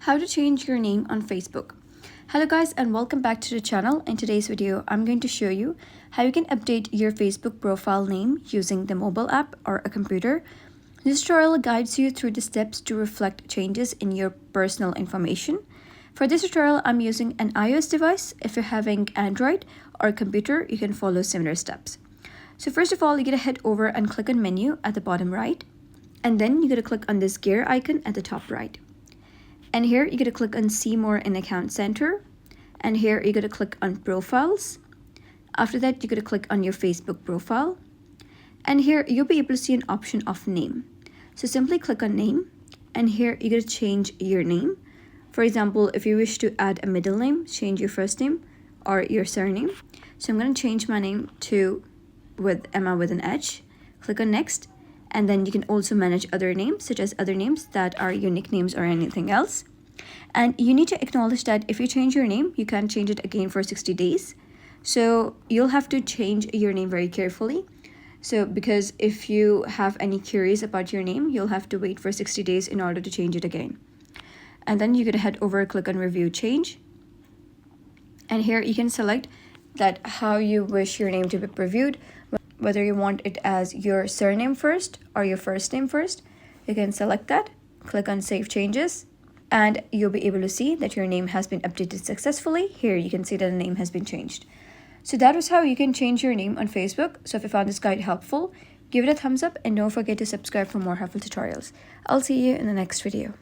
How to change your name on Facebook. Hello guys and welcome back to the channel. In today's video, I'm going to show you how you can update your Facebook profile name using the mobile app or a computer. This tutorial guides you through the steps to reflect changes in your personal information. For this tutorial, I'm using an iOS device. If you're having Android or a computer, you can follow similar steps. So first of all, you're gonna head over and click on menu at the bottom right. And then you're gonna click on this gear icon at the top right. And here you're gonna click on see more in account center. And here you're gonna click on profiles. After that, you're gonna click on your Facebook profile. And here you'll be able to see an option of name. So simply click on name. And here you're gonna change your name. For example, if you wish to add a middle name, change your first name or your surname. So I'm gonna change my name to with Emma with an H. Click on next. And then you can also manage other names, such as other names that are unique names or anything else. And you need to acknowledge that if you change your name, you can't change it again for 60 days. So you'll have to change your name very carefully. So because if you have any queries about your name, you'll have to wait for 60 days in order to change it again. And then you're gonna head over, click on review change. And here you can select that how you wish your name to be previewed. Whether you want it as your surname first or your first name first, you can select that, click on save changes, and you'll be able to see that your name has been updated successfully. Here you can see that the name has been changed. So that is how you can change your name on Facebook. So if you found this guide helpful, give it a thumbs up and don't forget to subscribe for more helpful tutorials. I'll see you in the next video.